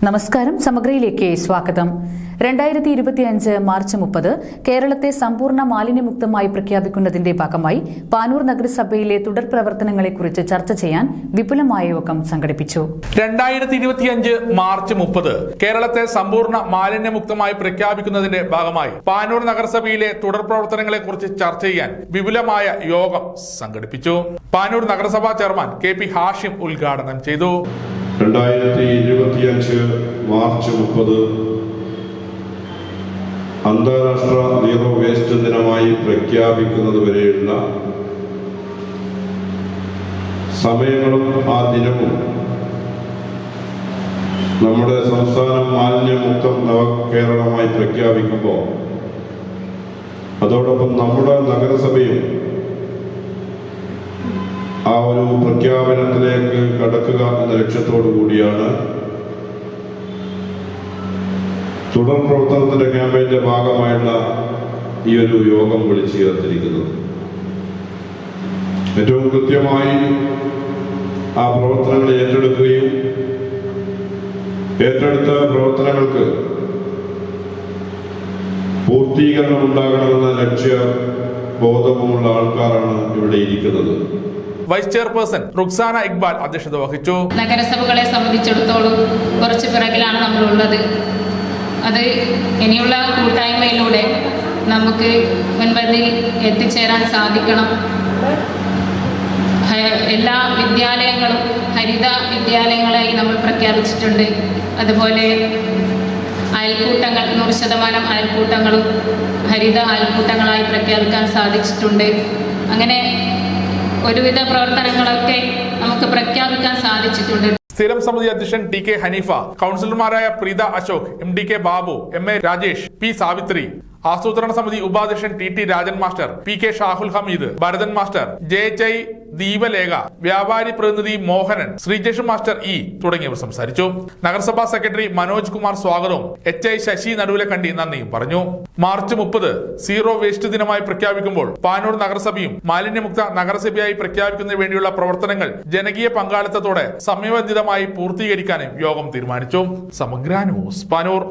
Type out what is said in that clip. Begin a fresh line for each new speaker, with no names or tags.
നമസ്കാരം. സമഗ്രയിലേക്ക് സ്വാഗതം. 2025 മാർച്ച് 30 കേരളത്തെ സമ്പൂർണ്ണ മാലിന്യമുക്തമായി പ്രഖ്യാപിക്കുന്നതിന്റെ ഭാഗമായി പാനൂർ നഗരസഭയിലെ തുടർ പ്രവർത്തനങ്ങളെക്കുറിച്ച് ചർച്ച ചെയ്യാൻ വിപുലമായ യോഗം സംഘടിപ്പിച്ചു.
2025 മാർച്ച് 30 കേരളത്തെ സമ്പൂർണ്ണ മാലിന്യമുക്തമായി പ്രഖ്യാപിക്കുന്നതിന്റെ ഭാഗമായി പാനൂർ നഗരസഭയിലെ തുടർ പ്രവർത്തനങ്ങളെക്കുറിച്ച് ചർച്ച ചെയ്യാൻ വിപുലമായ യോഗം സംഘടിപ്പിച്ചു. പാനൂർ നഗരസഭാ ചെയർമാൻ KP ഹാഷിം ഉദ്ഘാടനം ചെയ്തു.
2025 മാർച്ച് 30 അന്താരാഷ്ട്ര സീറോ വേസ്റ്റ് ദിനമായി പ്രഖ്യാപിക്കുന്നത് വരെയുള്ള സമയങ്ങളും ആ ദിനവും നമ്മുടെ സംസ്ഥാനം മാലിന്യമുക്തം നവകേരളമായി പ്രഖ്യാപിക്കുമ്പോൾ അതോടൊപ്പം നമ്മുടെ നഗരസഭയും ആ ഒരു പ്രഖ്യാപനത്തിലേക്ക് കടക്കുക എന്ന ലക്ഷ്യത്തോടു കൂടിയാണ് തുടർ പ്രവർത്തനത്തിന്റെ ക്യാമ്പയിന്റെ ഭാഗമായുള്ള ഈ ഒരു യോഗം വിളിച്ചു ചേർത്തിരിക്കുന്നത്. ഏറ്റവും കൃത്യമായി ആ പ്രവർത്തനങ്ങൾ ഏറ്റെടുക്കുകയും ഏറ്റെടുത്ത പ്രവർത്തനങ്ങൾക്ക് പൂർത്തീകരണം ഉണ്ടാകണമെന്ന ലക്ഷ്യ ബോധവുമുള്ള ആൾക്കാരാണ് ഇവിടെ ഇരിക്കുന്നത്.
വൈസ് ചെയർപേഴ്സൺ റുക്സാന ഇക്ബാൽ അധ്യക്ഷത വഹിച്ചു.
നഗരസഭകളെ സംബന്ധിച്ചിടത്തോളം കുറച്ച് പിറകിലാണ് നമ്മളുള്ളത്. അത് ഇനിയുള്ള കൂട്ടായ്മയിലൂടെ നമുക്ക് മുൻപന്തിയിൽ എത്തിച്ചേരാൻ സാധിക്കണം. എല്ലാ വിദ്യാലയങ്ങളും ഹരിത വിദ്യാലയങ്ങളായി നമ്മൾ പ്രഖ്യാപിച്ചിട്ടുണ്ട്. അതുപോലെ അയൽക്കൂട്ടങ്ങൾ 100% അയൽക്കൂട്ടങ്ങളും ഹരിത അയൽക്കൂട്ടങ്ങളായി പ്രഖ്യാപിക്കാൻ സാധിച്ചിട്ടുണ്ട്. അങ്ങനെ ഒരുവിധ പ്രവർത്തനങ്ങളൊക്കെ നമുക്ക് പ്രഖ്യാപിക്കാൻ സാധിച്ചിട്ടുണ്ട്.
സ്ഥിരം സമിതി അധ്യക്ഷൻ TK ഹനീഫ, കൗൺസിലർമാരായ Preetha Ashok, MDK Babu, MA Rajesh, P Savitri, ആസൂത്രണ സമിതി ഉപാധ്യക്ഷൻ TT Rajan master, PK Shahul Hameed, Bharathan master, JHI Deepalekha, വ്യാപാരി പ്രതിനിധി മോഹനൻ, ശ്രീജേഷ് മാസ്റ്റർ E തുടങ്ങിയവർ സംസാരിച്ചു. നഗരസഭാ സെക്രട്ടറി മനോജ് കുമാർ സ്വാഗതവും HI ശശി നടുവിലക്കണ്ടി നന്ദിയും പറഞ്ഞു. മാർച്ച് 30 സീറോ വേസ്റ്റ് ദിനമായി പ്രഖ്യാപിക്കുമ്പോൾ പാനൂർ നഗരസഭയും മാലിന്യമുക്ത നഗരസഭയായി പ്രഖ്യാപിക്കുന്നതിന് വേണ്ടിയുള്ള പ്രവർത്തനങ്ങൾ ജനകീയ പങ്കാളിത്തത്തോടെ സമയബന്ധിതമായി പൂർത്തീകരിക്കാനും യോഗം തീരുമാനിച്ചു. സമഗ്ര ന്യൂസ്, പാനൂർ.